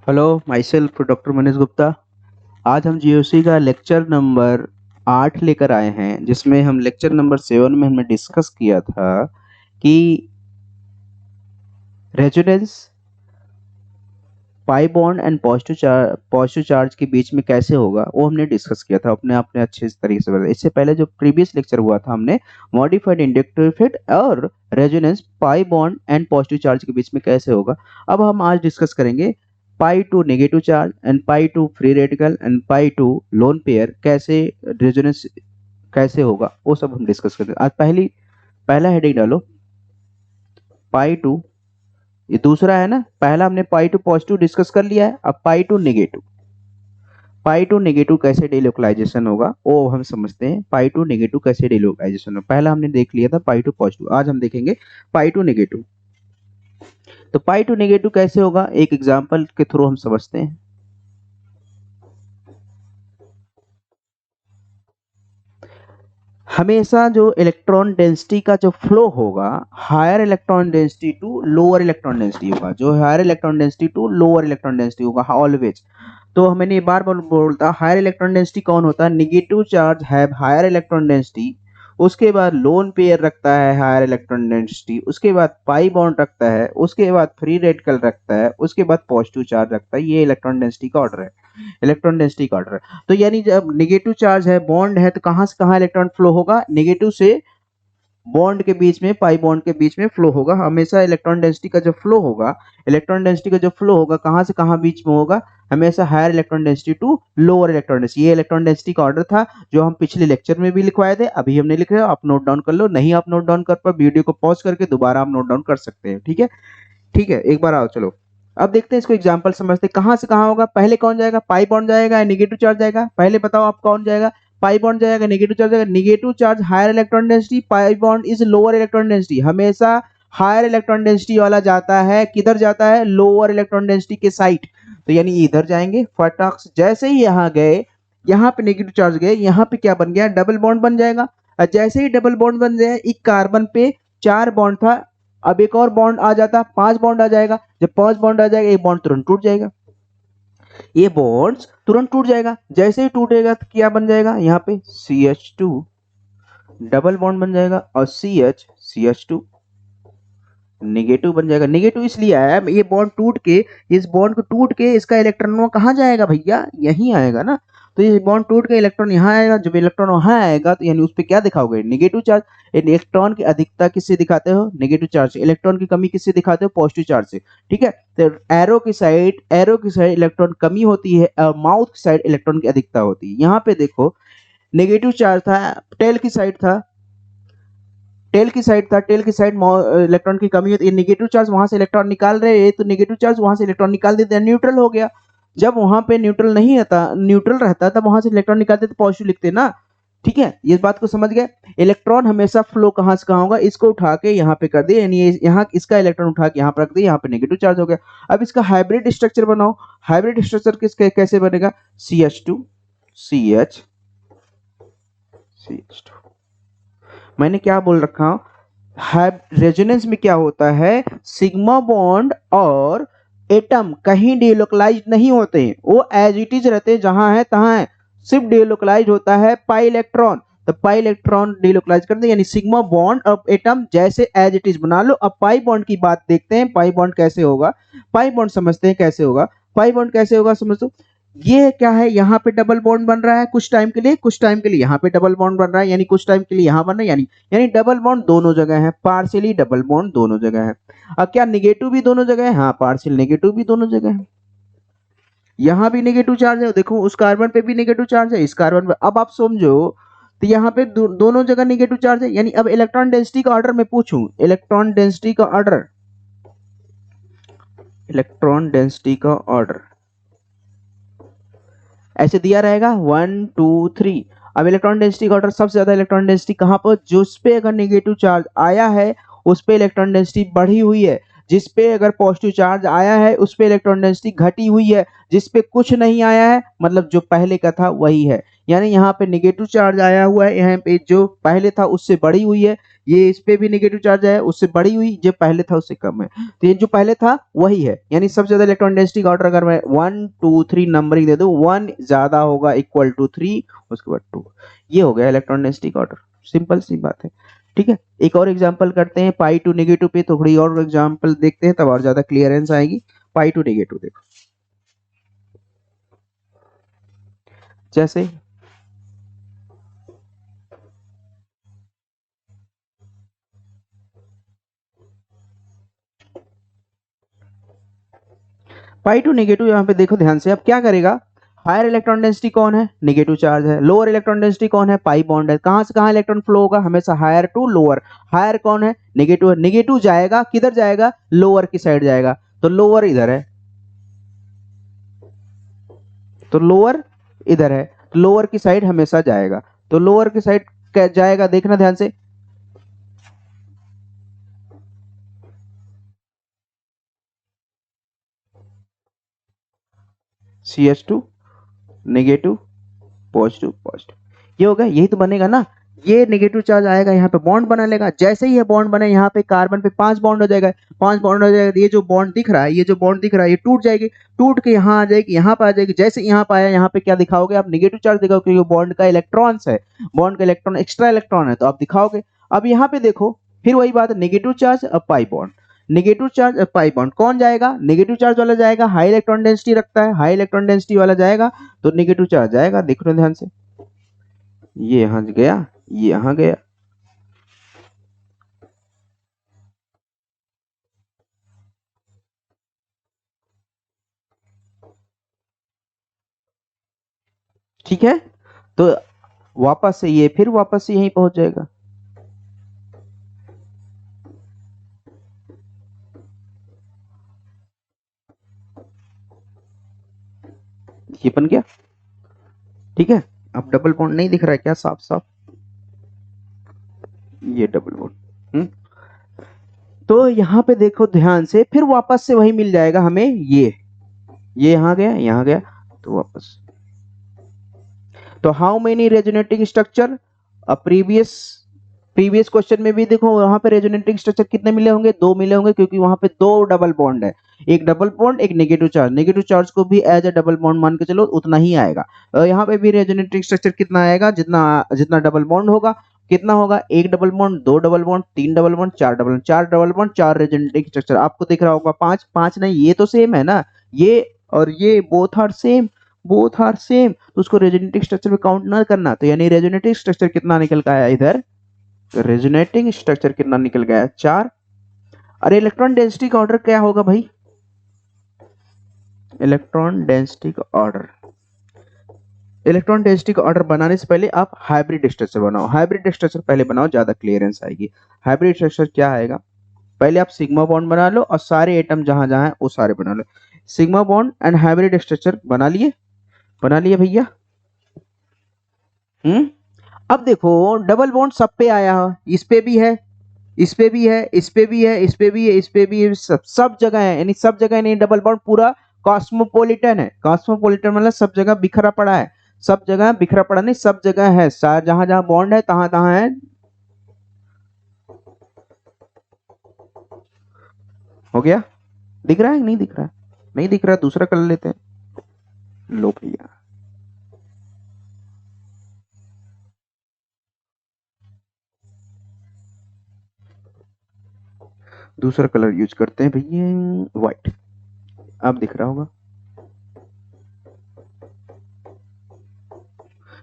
Hello, my self doctor Manish Gupta. आज हम GOC का लेक्चर नंबर 8 लेकर आए हैं, जिसमें हम लेक्चर नंबर 7 में हमने डिस्कस किया था कि resonance pi bond and positive charge के बीच में कैसे होगा, वो हमने डिस्कस किया था अपने अपने अच्छे तरीके से बताया। इससे पहले जो प्रीवियस लेक्चर हुआ था, हमने मॉडिफाइड इंडक्टिव इफेक्ट और resonance pi bond and positive charge के बीच में कैसे होगा। अब हम आज डिस्कस करेंगे pi to negative charge and pi to free radical and pi to lone pair कैसे रेजोनेंस कैसे होगा, वो सब हम डिस्कस करेंगे। आज पहला हेडिंग डालो पाई टू। ये दूसरा है ना, पहला हमने पाई टू पॉजिटिव डिस्कस कर लिया है। अब पाई टू नेगेटिव कैसे डिलोकलाइजेशन होगा वो हम समझते हैं। पाई टू नेगेटिव कैसे डिलोकलाइजेशन होगा, पहला हमने देख लिया था पाई टू पॉजिटिव, आज हम देखेंगे पाई टू नेगेटिव। तो पाई टू नेगेटिव कैसे होगा, एक एग्जांपल के थ्रू हम समझते हैं। हमेशा जो इलेक्ट्रॉन डेंसिटी का जो फ्लो होगा, higher electron density to lower electron density होगा। जो higher electron density to lower electron density होगा ऑलवेज। तो मैंने ये बार बार बोलता, हायर इलेक्ट्रॉन डेंसिटी कौन होता है? Negative charge have higher electron density, उसके बाद लोन पेयर रखता है हायर इलेक्ट्रॉन डेंसिटी, उसके बाद पाई बॉन्ड रखता है, उसके बाद फ्री रेडिकल रखता है, उसके बाद पॉजिटिव चार्ज रखता है। ये इलेक्ट्रॉन डेंसिटी का ऑर्डर है, इलेक्ट्रॉन डेंसिटी का ऑर्डर है। तो यानी जब नेगेटिव चार्ज है, बॉन्ड है, तो कहां से कहां इलेक्ट्रॉन फ्लो होगा? नेगेटिव से बॉन्ड के बीच में, पाई बॉन्ड के बीच में फ्लो होगा। हमेशा इलेक्ट्रॉन डेंसिटी का जो फ्लो होगा, इलेक्ट्रॉन डेंसिटी का जो फ्लो होगा कहां से कहां बीच में होगा? हमेशा higher electron density to lower electron density. ये इलेक्ट्रॉन डेंसिटी का ऑर्डर था जो हम पिछले लेक्चर में भी लिखवाए थे, अभी हमने लिखे, आप नोट डाउन कर लो। नहीं आप नोट डाउन कर पाए, वीडियो को पॉज करके दोबारा आप नोट डाउन कर सकते हैं। ठीक है, ठीक है, एक बार आओ चलो अब देखते हैं इसको, एग्जांपल समझते हैं। कहां से कहां होगा? पहले कौन जाएगा? पाई बॉन्ड जाएगा या नेगेटिव चार्ज जाएगा? पहले बताओ आप, कौन जाएगा? पाई बॉन्ड जाएगा, नेगेटिव चार्ज जाएगा? Negative charge higher electron density, pi bond is lower electron density. हमेशा हायर इलेक्ट्रॉन डेंसिटी वाला जाता है, किधर जाता है? लोअर इलेक्ट्रॉन डेंसिटी के साइड। तो यानी इधर जाएंगे फटाक से। जैसे ही यहाँ गए, यहाँ पे नेगेटिव चार्ज गए, यहाँ पे क्या बन गया? डबल बॉन्ड बन जाएगा। और जैसे ही डबल बॉन्ड बन जाए, एक कार्बन पे 4 बॉन्ड था, अब एक और बॉन्ड आ जाता, 5 बॉन्ड आ जाएगा। जब 5 बॉन्ड आ जाएगा, एक बॉन्ड तुरंत टूट जाएगा। ये बॉन्ड्स तुरंत टूट जाएगा। जैसे ही टूटेगा तो क्या बन जाएगा? यहाँ पे CH2 डबल बॉन्ड बन जाएगा और CH2 नेगेटिव बन जाएगा। नेगेटिव इसलिए आया, ये बॉन्ड टूट के, इस बॉन्ड को टूट के इसका इलेक्ट्रॉन कहाँ जाएगा भैया? यहीं आएगा ना। तो ये बॉन्ड टूट के इलेक्ट्रॉन यहाँ आएगा, जब इलेक्ट्रॉन वहां आएगा तो यानी उस पर क्या दिखाओगे? Negative charge. इलेक्ट्रॉन की अधिकता किससे दिखाते हो? नेगेटिव चार्ज से। इलेक्ट्रॉन की कमी किससे दिखाते हो? पॉजिटिव चार्ज से। ठीक है, तो एरो की साइड इलेक्ट्रॉन कमी होती है और माउथ की साइड इलेक्ट्रॉन की अधिकता होती है। यहाँ पे देखो, नेगेटिव चार्ज था, टेल की साइड था, टेल की साइड इलेक्ट्रॉन की कमी होती है। नेगेटिव चार्ज वहां से इलेक्ट्रॉन निकाल रहे हैं, तो नेगेटिव चार्ज वहां से इलेक्ट्रॉन निकाल देते हैं, न्यूट्रल हो गया। जब वहां पे न्यूट्रल नहीं रहता, न्यूट्रल रहता, तब वहां से इलेक्ट्रॉन निकालते तो पॉजिटिव लिखते ना। ठीक है, ये बात को समझ गए। इलेक्ट्रॉन हमेशा फ्लो कहां से कहां होगा? इसको उठा के यहाँ पे कर दिया, यानी यहाँ इसका इलेक्ट्रॉन उठा के यहाँ पर रख दिया, यहाँ पे नेगेटिव चार्ज हो गया। अब इसका हाइब्रिड स्ट्रक्चर बनाओ। हाइब्रिड स्ट्रक्चर किसके कैसे बनेगा? CH2 CH2। मैंने क्या बोल रखा हूं? रेजोनेंस में क्या होता है? सिग्मा बॉन्ड और एटम कहीं डिलोकलाइज नहीं होते हैं, वो एज इट इज रहते हैं, जहां है तहां है। सिर्फ डिलोकलाइज होता है पाई इलेक्ट्रॉन। तो पाई इलेक्ट्रॉन डिलोकलाइज करते हैं, यानी सिग्मा बॉन्ड और एटम जैसे एज इट इज बना लो। अब पाई बॉन्ड की बात देखते हैं, पाई बॉन्ड कैसे होगा। पाई बॉन्ड समझते हैं कैसे होगा। पाई बॉन्ड कैसे होगा समझो। ये क्या है? यहाँ पे डबल बॉन्ड बन रहा है कुछ टाइम के लिए, कुछ टाइम के लिए यहाँ पे डबल बॉन्ड बन रहा है, यानी कुछ टाइम के लिए यहाँ बन रहा है, यानी डबल बॉन्ड दोनों जगह है, पार्शियली डबल बॉन्ड दोनों जगह है। अब क्या नेगेटिव भी दोनों जगह है? हाँ, पार्शियल नेगेटिव भी दोनों जगह है। यहाँ भी नेगेटिव चार्ज है, देखो उस कार्बन पे भी नेगेटिव चार्ज है, इस कार्बन पे। अब आप समझो, तो यहाँ पे दोनों जगह नेगेटिव चार्ज है। यानी अब इलेक्ट्रॉन डेंसिटी का ऑर्डर मैं पूछूं, इलेक्ट्रॉन डेंसिटी का ऑर्डर, इलेक्ट्रॉन डेंसिटी का ऑर्डर ऐसे दिया रहेगा 1 2 3। अब इलेक्ट्रॉन डेंसिटी का ऑर्डर, सबसे ज्यादा इलेक्ट्रॉन डेंसिटी कहां पर? जिस पे अगर नेगेटिव चार्ज आया है उस पे इलेक्ट्रॉन डेंसिटी बढ़ी हुई है, जिस पे अगर पॉजिटिव चार्ज आया है उस पे इलेक्ट्रॉन डेंसिटी घटी हुई है, जिस पे कुछ नहीं आया है मतलब जो पहले का था वही है। यानी यहाँ पे नेगेटिव चार्ज आया हुआ है, यहाँ पे जो पहले था उससे बड़ी हुई है, ये इस पे भी नेगेटिव चार्ज है उससे बड़ी हुई, जो पहले था उससे कम है, तो ये जो पहले था वही है, यानी सबसे ज्यादा इलेक्ट्रॉन डेंसिटी का ऑर्डर अगर मैं 1 2 3 नंबरिंग दे दूं, 1 ज्यादा होगा इक्वल टू 3, उसके बाद 2, ये हो गया इलेक्ट्रॉन डेंसिटी का ऑर्डर, सिंपल सी बात है। ठीक है, एक और एग्जांपल करते हैं पाई टू नेगेटिव पे, थोड़ी और एग्जांपल देखते हैं तब और ज्यादा क्लियरेंस आएगी। पाई टू नेगेटिव देखो, जैसे पाई टू नेगेटिव, यहाँ पे देखो ध्यान से, अब क्या करेगा, हायर इलेक्ट्रॉन डेंसिटी कौन है, नेगेटिव चार्ज है, लोअर इलेक्ट्रॉन डेंसिटी कौन है, पाई बॉन्ड है, कहां से कहां इलेक्ट्रॉन फ्लो होगा, हमेशा हायर टू लोअर, हायर कौन है, नेगेटिव है, नेगेटिव जाएगा किधर जाएगा, लोअर की साइड जाएगा, तो लोअर इधर है, तो लोअर इधर है, तो लोअर की साइड हमेशा जाएगा, तो लोअर की साइड जाएगा, देखना ध्यान से, CH2 नेगेटिव पॉजिटिव पॉजिटिव, ये हो गया, यही तो बनेगा ना, ये नेगेटिव चार्ज आएगा यहाँ पे बॉन्ड बना लेगा, जैसे ही ये बॉन्ड बने यहाँ पे कार्बन पे 5 बॉन्ड हो जाएगा, 5 बॉन्ड हो जाएगा, ये जो बॉन्ड दिख रहा है, ये जो बॉन्ड दिख रहा है ये टूट जाएगी, टूट के यहाँ आ जाएगी, यहाँ पे आ जाएगी, जैसे यहाँ पे आया यहाँ पे क्या दिखाओगे आप, नेगेटिव चार्ज दिखाओगे, क्योंकि बॉन्ड का इलेक्ट्रॉन्स है, बॉन्ड का इलेक्ट्रॉन एक्स्ट्रा इलेक्ट्रॉन है तो आप दिखाओगे। अब यहाँ पे देखो फिर वही बात है, नेगेटिव चार्ज अब pi bond, negative charge pi bond, कौन जाएगा, नेगेटिव चार्ज वाला जाएगा, हाई इलेक्ट्रॉन डेंसिटी रखता है, हाई इलेक्ट्रॉन डेंसिटी वाला जाएगा, तो नेगेटिव चार्ज जाएगा, देख रहे हो ध्यान से, ये यहाँ गया, ये यहाँ गया, ठीक है, तो वापस से ये फिर वापस से यहीं पहुंच जाएगा, ये बन गया, ठीक है। अब डबल बॉन्ड नहीं दिख रहा है क्या साफ साफ, ये डबल बॉन्ड, तो यहाँ पे देखो ध्यान से, फिर वापस से वही मिल जाएगा हमें, ये यहाँ गया, यहाँ गया, तो वापस, तो how many resonating structure, previous previous question में भी देखो वहां पे रेजोनेटिंग स्ट्रक्चर कितने मिले होंगे, 2 मिले होंगे, क्योंकि वहां पे 2 डबल बॉन्ड है, एक डबल बॉन्ड एक नेगेटिव चार्ज को भी एज ए डबल बॉन्ड मान के चलो उतना ही आएगा, यहाँ पे भी रेजोनेटिंग स्ट्रक्चर कितना आएगा, जितना जितना डबल बॉन्ड होगा, कितना होगा, एक double bond, 2 double bond, 3 double bond, 4 double bond, 4 double bond, 4 resonating structure, आपको दिख रहा होगा 5 5 नहीं, ये तो सेम है ना, ये और ये both are same, both are same, तो उसको रेजोनेटिंग स्ट्रक्चर में काउंट ना करना, तो यानी रेजोनेटिंग स्ट्रक्चर कितना निकल का आया इधर, रेजोनेटिंग स्ट्रक्चर कितना निकल गया, 4। अरे इलेक्ट्रॉन डेंसिटी का ऑर्डर क्या होगा भाई, इलेक्ट्रॉन डेंसिटी का ऑर्डर, इलेक्ट्रॉन डेंसिटी का ऑर्डर बनाने से पहले आप हाइब्रिड स्ट्रक्चर बनाओ, हाइब्रिड स्ट्रक्चर पहले बनाओ, ज्यादा क्लियरेंस आएगी। हाइब्रिड स्ट्रक्चर क्या आएगा, पहले आप सिग्मा बॉन्ड बना लो और सारे एटम जहां जहां है वो सारे बना लो, sigma bond and hybrid structure बना लिए भैया। अब देखो डबल बॉन्ड सब पे आया है, इस पे भी है, इस पे भी है, इस पे भी है, इस पे भी है, इस पे भी है, सब जगह है, यानी सब जगह नहीं, डबल बॉन्ड पूरा कॉस्मोपॉलिटन है, कॉस्मोपॉलिटन मतलब सब जगह बिखरा पड़ा है, सब जगह बिखरा पड़ा नहीं, सब जगह है, जहां जहां बॉन्ड है तहां तहां है, हो गया, दिख रहा है नहीं दिख रहा है, नहीं दिख रहा, दूसरा कलर लेते हैं, लो भैया, दूसरा कलर यूज करते हैं भैया, व्हाइट, अब दिख रहा होगा,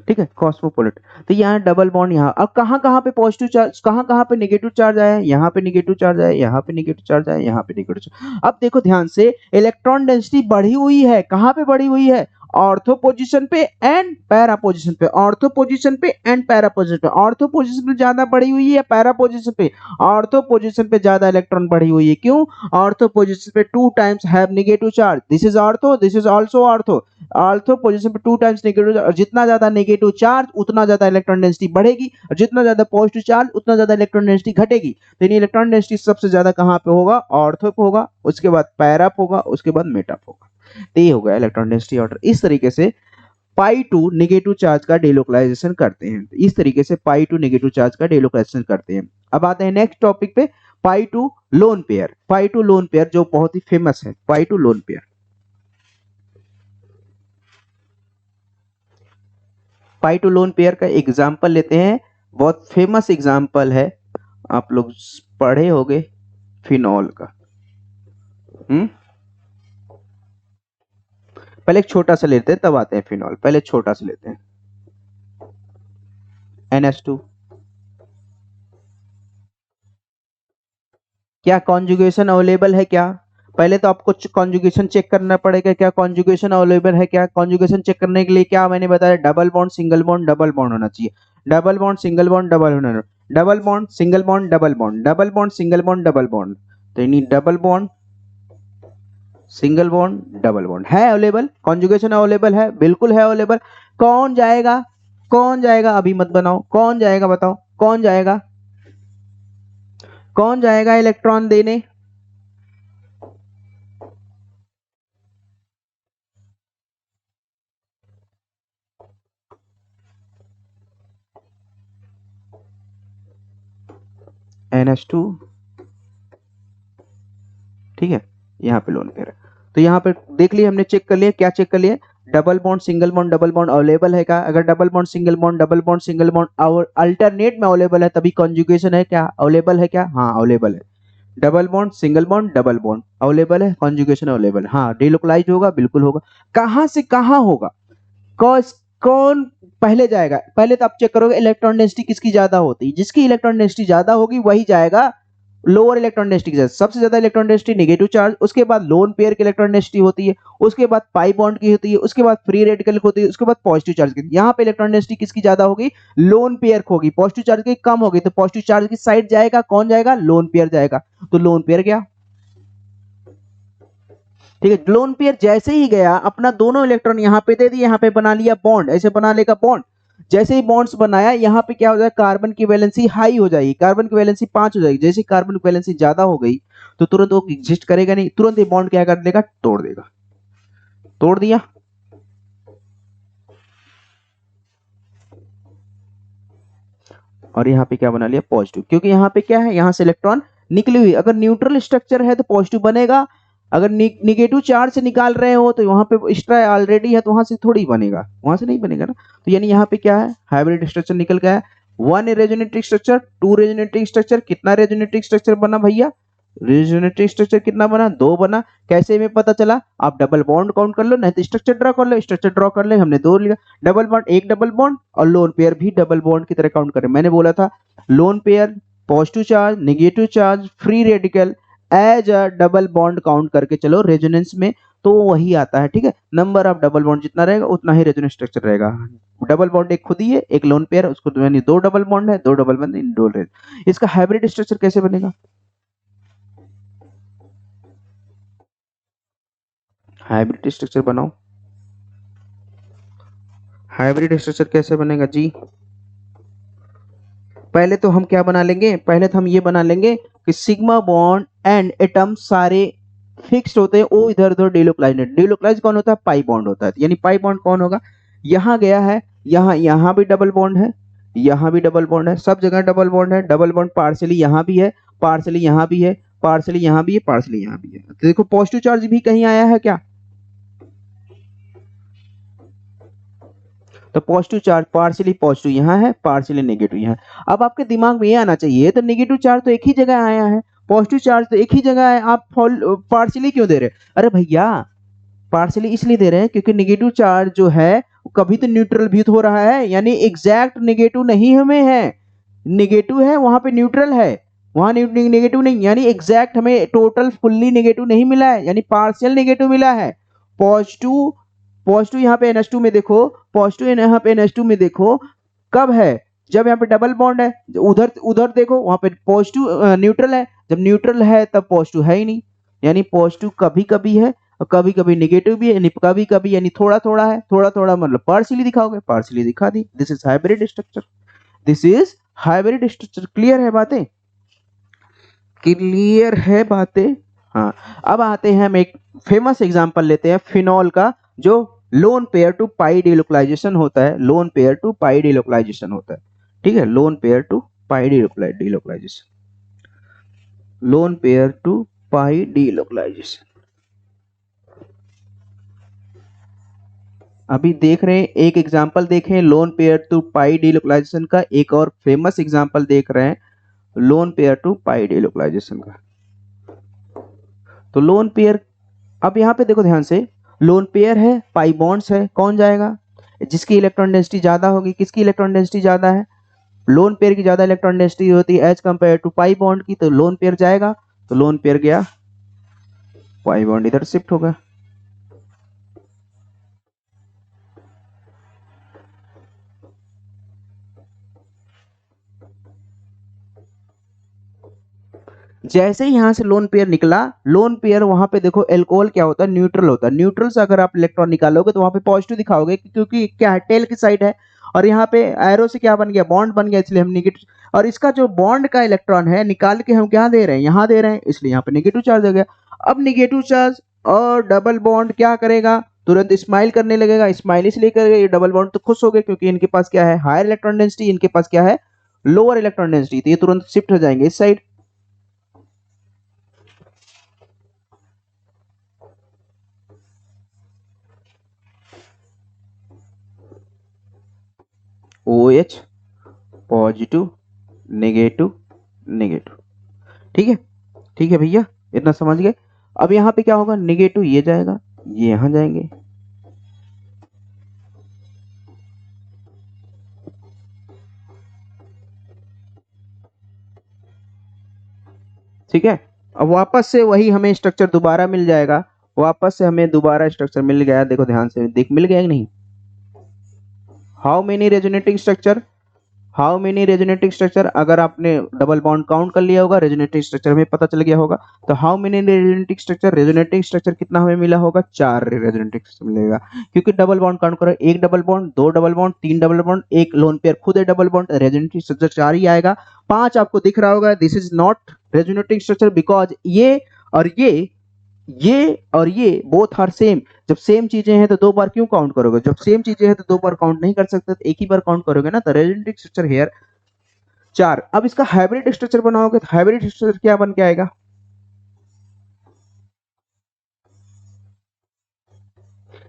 ठीक है, कॉस्मोपोलिट, तो यहाँ डबल बॉन्ड, यहाँ अब कहाँ कहाँ पे पॉजिटिव चार्ज, कहाँ कहाँ पे नेगेटिव चार्ज आया है, यहाँ पे नेगेटिव चार्ज आया, यहाँ पे नेगेटिव चार्ज आया, यहाँ पे नेगेटिव चार्ज, अब देखो ध्यान से, इलेक्ट्रॉन डेंसिटी बढ़ी हुई है, कहाँ पे बढ़ी हुई है, ऑर्थो पोजीशन पे एंड पैरा पोजीशन पे, ऑर्थो पोजीशन पे एंड पैरा पोजीशन पे, ऑर्थो पोजीशन पे ज्यादा बढ़ी हुई है, पैरा पोजीशन पे, ऑर्थो पोजीशन पे ज्यादा इलेक्ट्रॉन बढ़ी हुई है, क्यों, ऑर्थो पोजीशन पे 2 times have negative charge, this is ortho, this is also ortho, ortho position पे 2 टाइम्स नेगेटिव, और जितना ज्यादा नेगेटिव चार्ज उतना ज्यादा इलेक्ट्रॉन डेंसिटी बढ़ेगी, और जितना ज्यादा पॉजिटिव चार्ज उतना ज्यादा इलेक्ट्रॉन डेंसिटी घटेगी, तो यानी इलेक्ट्रॉन डेंसिटी सबसे ज्यादा कहां पे होगा, ऑर्थो पे होगा, उसके बाद पैरा पे होगा, उसके बाद मेटा पे होगा, तो ये होगा इलेक्ट्रॉन डेंसिटी ऑर्डर। इस तरीके से पाई टू नेगेटिव चार्ज का डेलोकलाइजेशन करते हैं। तो इस तरीके से पाई टू नेगेटिव चार्ज का डेलोकलाइजेशन करते हैं। अब आते हैं नेक्स्ट टॉपिक पे, pi to lone pair. Pi to lone pair जो बहुत ही फेमस है, pi to lone pair. Pi to lone pair का एग्जांपल लेते हैं, बहुत फेमस एग्जांपल है, आप लोग पढ़े होंगे, फिनॉल का। पहले एक छोटा सा लेते हैं तब आते हैं फिनॉल। पहले छोटा सा लेते हैं, NH2। क्या कॉन्जुगेशन अवेलेबल है क्या? पहले तो आपको कॉन्जुगेशन चेक करना पड़ेगा, क्या कॉन्जुगेशन अवेलेबल है क्या। कॉन्जुगेशन चेक करने के लिए क्या मैंने बताया, double bond single bond double bond होना चाहिए, double bond single bond double होना, double bond single bond double bond, double bond single bond double bond. तो यानी double bond single bond double bond है अवेलेबल, कॉन्जुगेशन अवेलेबल है, बिल्कुल है available. कौन जाएगा, कौन जाएगा, अभी मत बनाओ, कौन जाएगा बताओ, कौन जाएगा, कौन जाएगा इलेक्ट्रॉन देने? NH2, ठीक है, यहाँ पे लोन पेयर है। तो यहाँ पे देख लिए हमने, चेक कर लिए, क्या चेक कर लिए, double bond single bond double bond available है क्या। अगर double bond single bond double bond single bond alternate में अवेलेबल है तभी कॉन्जुगेशन है क्या, अवेलेबल है क्या, हाँ अवेलेबल है। Double bond single bond double bond available है, कॉन्जुगेशन अवेलेबल, हाँ डिलोकलाइज होगा, बिल्कुल होगा। कहां से कहां होगा, कौन पहले जाएगा, पहले तो आप चेक करोगे इलेक्ट्रॉन डेंसिटी किसकी ज्यादा होती है, जिसकी इलेक्ट्रॉन डेंसिटी ज्यादा होगी वही जाएगा लोअर इलेक्ट्रॉन डेंसिटी के साथ। सबसे ज्यादा इलेक्ट्रॉन डेंसिटी नेगेटिव चार्ज, उसके बाद लोन पेयर की इलेक्ट्रॉन डेंसिटी होती है, उसके बाद पाई बॉन्ड की होती है, उसके बाद फ्री रेडिकल होती है, उसके बाद पॉजिटिव चार्ज की। यहाँ पे इलेक्ट्रॉन डेंसिटी किसकी ज्यादा होगी, लोन पेयर की होगी, पॉजिटिव चार्ज की कम होगी, तो पॉजिटिव चार्ज की साइड जाएगा, कौन जाएगा, लोन पेयर जाएगा। तो लोन पेयर गया, ठीक है। लोन पेयर जैसे ही गया, अपना दोनों इलेक्ट्रॉन यहाँ पे दे दिए, यहाँ पे बना लिया बॉन्ड, ऐसे बना लेगा बॉन्ड। जैसे ही बॉन्ड्स बनाया, यहाँ पे क्या हो जाएगा, कार्बन की वैलेंसी हाई हो जाएगी, कार्बन की वैलेंसी 5 हो जाएगी। जैसे कार्बन की वैलेंसी ज्यादा हो गई तो तुरंत वो एग्जिस्ट करेगा नहीं, तुरंत ये बॉन्ड क्या कर देगा, तोड़ देगा, तोड़ दिया। और यहाँ पे क्या बना लिया, पॉजिटिव, क्योंकि यहाँ पे क्या है, यहाँ से इलेक्ट्रॉन निकली हुई। अगर न्यूट्रल स्ट्रक्चर है तो पॉजिटिव बनेगा, अगर निगेटिव चार्ज से निकाल रहे हो तो वहां पे एक्स्ट्रा ऑलरेडी है तो वहां से थोड़ी बनेगा, वहां से नहीं बनेगा ना। तो यानी यहाँ पे क्या है, हाइब्रिड स्ट्रक्चर निकल गया है। 1 रेजोनेटिव स्ट्रक्चर, 2 रेजोनेटिव स्ट्रक्चर, कितना रेजोनेटिव स्ट्रक्चर बना भैया, रेजोनेटिव स्ट्रक्चर कितना बना, 2 बना। कैसे में पता चला, आप डबल बॉन्ड काउंट कर लो, नहीं तो स्ट्रक्चर ड्रॉ कर लो, स्ट्रक्चर ड्रॉ कर ले, हमने 2 लिया। डबल बॉन्ड, एक डबल बॉन्ड, और लोन पेयर भी डबल बॉन्ड की तरह काउंट करें। मैंने बोला था lone pair positive charge negative charge free radical as a double bond count करके चलो रेजोनेंस में, तो वही आता है, ठीक है। नंबर ऑफ डबल बॉन्ड जितना रहेगा उतना ही रेजोनेंस स्ट्रक्चर रहेगा। डबल बॉन्ड एक खुद ही है, एक लोन पेयर, उसको यानी 2 डबल बॉन्ड है, 2 डबल बॉन्ड, 2 रेज। इसका हाइब्रिड स्ट्रक्चर कैसे बनेगा, हाइब्रिड स्ट्रक्चर बनाओ। हाइब्रिड स्ट्रक्चर कैसे बनेगा जी, पहले तो हम क्या बना लेंगे, पहले तो हम ये बना लेंगे कि सिग्मा बॉन्ड एंड एटम सारे फिक्स्ड होते हैं, वो इधर उधर डिलोकलाइज्ड। डिलोकलाइज कौन होता है, पाई बॉन्ड होता है। यानी पाई बॉन्ड कौन होगा, यहाँ गया है, यहाँ भी डबल बॉन्ड है, यहाँ भी डबल बॉन्ड है, सब जगह डबल बॉन्ड है। डबल बॉन्ड पार्सली यहाँ भी है, पार्सली यहाँ भी है, पार्सली यहाँ भी है, पार्सली यहाँ भी है। तो देखो पॉजिटिव चार्ज भी कहीं आया है क्या, तो पॉजिटिव चार्ज पार्शियली पॉजिटिव यहाँ है, पार्शियली नेगेटिव यहाँ है। अब आपके दिमाग में ये आना चाहिए, तो नेगेटिव चार्ज तो एक ही जगह आया है, पॉजिटिव चार्ज तो एक ही जगह है, आप पार्शियली क्यों दे रहे हैं। अरे भैया पार्शियली इसलिए दे रहे हैं क्योंकि नेगेटिव चार्ज जो है कभी तो न्यूट्रल भी तो हो रहा है, यानी एग्जैक्ट नेगेटिव नहीं हमें है, नेगेटिव है वहां पे न्यूट्रल है, वहां नेगेटिव नहीं, यानी एग्जैक्ट हमें टोटल फुल्ली नेगेटिव नहीं मिला है, यानी पार्शियल नेगेटिव मिला है। पॉजिटिव, पॉजिटिव यहाँ पे NH2 में देखो, पॉजिटिव यहाँ पे NH2 में देखो कब है, जब यहाँ पे डबल बॉन्ड है। उधर उधर देखो वहां पे पॉजिटिव न्यूट्रल है, जब न्यूट्रल है तब पॉजिटिव है ही नहीं, यानी पॉजिटिव कभी कभी है और कभी कभी नेगेटिव भी है, यानी कभी कभी यानी थोड़ा थोड़ा है, थोड़ा थोड़ा मतलब पार्शियली दिखाओगे, पार्शियली दिखा दी। This is hybrid structure, this is hybrid structure. Clear है बातें, क्लियर है बातें। हाँ अब आते हैं, हम एक फेमस एग्जांपल लेते हैं फिनॉल का, जो lone pair to pi delocalisation होता है, lone pair to pi delocalisation होता है, ठीक है, lone pair to pi delocalisation, lone pair to pi delocalisation. अभी देख रहे हैं एक एग्जांपल देखें lone pair to pi delocalisation का, एक और फेमस एग्जांपल देख रहे हैं lone pair to pi delocalisation का। तो लोन पेयर, अब यहाँ पे देखो ध्यान से, लोन पेयर है, पाई बॉन्ड्स है, कौन जाएगा? जिसकी इलेक्ट्रॉन डेंसिटी ज्यादा होगी। किसकी इलेक्ट्रॉन डेंसिटी ज्यादा है? लोन पेयर की ज्यादा इलेक्ट्रॉन डेंसिटी होती है as compare to pi bond की, तो लोन पेयर जाएगा, तो लोन पेयर गया, पाई बॉन्ड इधर शिफ्ट होगा। जैसे ही यहां से लोन पेयर निकला, लोन पेयर वहां पे देखो एल्कोहल क्या होता है, न्यूट्रल होता है। न्यूट्रल से अगर आप इलेक्ट्रॉन निकालोगे तो वहां पे पॉजिटिव दिखाओगे, क्योंकि क्या है, टेल की साइड है, और यहाँ पे एरो से क्या बन गया, बॉन्ड बन गया, इसलिए हम निगेटिव, और इसका जो बॉन्ड का इलेक्ट्रॉन है निकाल के हम क्या दे रहे हैं, यहाँ दे रहे हैं, इसलिए यहाँ पे नेगेटिव चार्ज हो गया। अब निगेटिव चार्ज और डबल बॉन्ड क्या करेगा, तुरंत स्माइल करने लगेगा। स्माइल इसलिए करेगा, ये डबल बॉन्ड तो खुश हो गए क्योंकि इनके पास क्या है, हायर इलेक्ट्रॉन डेंसिटी, इनके पास क्या है, लोअर इलेक्ट्रॉन डेंसिटी, तो ये तुरंत शिफ्ट हो जाएंगे इस side. OH positive negative negative, ठीक है, ठीक है भैया, इतना समझ गए। अब यहाँ पे क्या होगा, नेगेटिव ये जाएगा, ये यहाँ जाएंगे, ठीक है। अब वापस से वही हमें स्ट्रक्चर दोबारा मिल जाएगा, वापस से हमें दोबारा स्ट्रक्चर मिल गया, देखो ध्यान से देख, मिल गया कि नहीं। How many resonating structure, how many resonating structure, अगर आपने डबल बॉन्ड काउंट कर लिया होगा, रेजोनेटिंग स्ट्रक्चर में पता चल गया होगा, तो how many resonating structure, resonating structure कितना हमें मिला होगा, 4 रेजोनेटिंग स्ट्रक्चर मिलेगा, क्योंकि डबल बॉन्ड काउंट करो, एक डबल बॉन्ड, दो डबल बॉन्ड, तीन डबल बॉन्ड, एक लोन पेयर खुद है डबल बॉन्ड, रेजोनेटिंग स्ट्रक्चर 4 ही आएगा। 5 आपको दिख रहा होगा, this is not resonating structure because ये और ये और ये बोथ आर सेम। जब सेम चीजें हैं तो दो बार क्यों काउंट करोगे, जब सेम चीजें हैं तो दो बार काउंट नहीं कर सकते, तो एक ही बार काउंट करोगे ना, तो रेजोनेटिंग स्ट्रक्चर हेयर 4। अब इसका हाइब्रिड स्ट्रक्चर बनाओगे तो हाइब्रिड स्ट्रक्चर क्या बन के आएगा,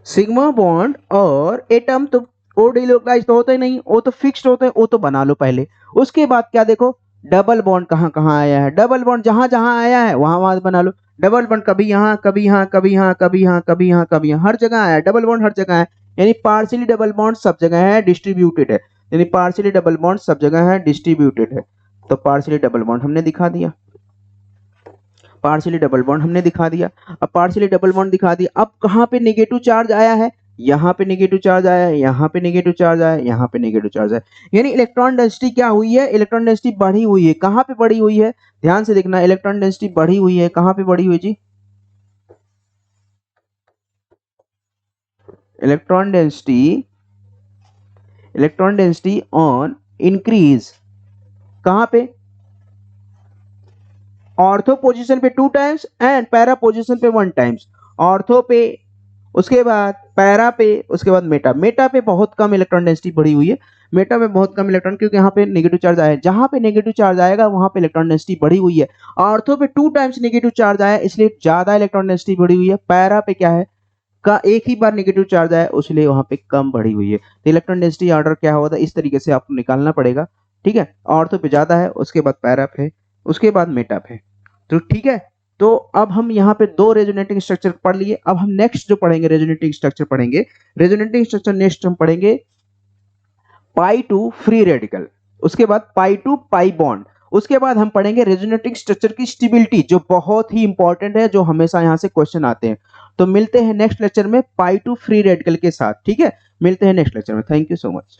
सिग्मा बॉन्ड और एटम, तो वो डिलोकलाइज तो होता ही नहीं, वो तो फिक्स्ड होते हैं, वो तो बना लो पहले। उसके बाद क्या देखो, डबल बॉन्ड कहाँ कहाँ आया है, डबल बॉन्ड जहां जहां आया है वहां वहां बना लो। डबल बॉन्ड कभी यहाँ कभी यहाँ कभी यहाँ कभी यहाँ कभी यहाँ कभी यहाँ, हर जगह आया है डबल बॉन्ड, हर जगह है, यानी पार्शियली डबल बॉन्ड सब जगह है, डिस्ट्रीब्यूटेड है, यानी पार्शियली डबल बॉन्ड सब जगह है, डिस्ट्रीब्यूटेड है। तो पार्शियली डबल बॉन्ड हमने दिखा दिया, पार्शियली डबल बॉन्ड हमने दिखा दिया। अब पार्शियली डबल बॉन्ड दिखा दिया, अब कहाँ पे नेगेटिव चार्ज आया है, यहाँ पे नेगेटिव चार्ज आया है, यहाँ पे नेगेटिव चार्ज आया है, यहाँ पे नेगेटिव चार्ज आया है, यानी इलेक्ट्रॉन डेंसिटी क्या हुई है, इलेक्ट्रॉन डेंसिटी बढ़ी हुई है। कहाँ पे बढ़ी हुई है, ध्यान से देखना, इलेक्ट्रॉन डेंसिटी बढ़ी हुई है, कहाँ पे बढ़ी हुई जी, electron density, electron density on increase, कहाँ पे, ऑर्थो पोजीशन पे 2 टाइम्स एंड पैरा पोजीशन पे 1 टाइम्स। ऑर्थो पे, उसके बाद पैरा पे, उसके बाद मेटा। मेटा पे बहुत कम इलेक्ट्रॉन डेंसिटी बढ़ी हुई है, मेटा पे बहुत कम इलेक्ट्रॉन, क्योंकि यहाँ पे नेगेटिव चार्ज आया है, जहां पे नेगेटिव चार्ज आएगा वहां पे इलेक्ट्रॉन डेंसिटी बढ़ी हुई है। ऑर्थो पे 2 टाइम्स नेगेटिव चार्ज आया इसलिए ज्यादा इलेक्ट्रॉन डेंसिटी बढ़ी हुई है। पैरा पे क्या है, का एक ही बार नेगेटिव चार्ज आया इसलिए वहां पे कम बढ़ी हुई है। तो इलेक्ट्रॉन डेंसिटी ऑर्डर क्या होता है, इस तरीके से आपको निकालना पड़ेगा, ठीक है। ऑर्थो पे ज्यादा है, उसके बाद पैरा पे, उसके बाद मेटा पे, तो ठीक है। तो अब हम यहाँ पे 2 रेजोनेटिंग स्ट्रक्चर पढ़ लिए। अब हम नेक्स्ट जो पढ़ेंगे रेजोनेटिंग स्ट्रक्चर पढ़ेंगे, रेजोनेटिंग स्ट्रक्चर नेक्स्ट हम पढ़ेंगे पाई टू फ्री रेडिकल, उसके बाद पाई टू पाई बॉन्ड, उसके बाद हम पढ़ेंगे रेजोनेटिंग स्ट्रक्चर की स्टेबिलिटी, जो बहुत ही इंपॉर्टेंट है, जो हमेशा यहाँ से क्वेश्चन आते हैं। तो मिलते हैं नेक्स्ट लेक्चर में पाई टू फ्री रेडिकल के साथ, ठीक है, मिलते हैं नेक्स्ट लेक्चर में। Thank you so much.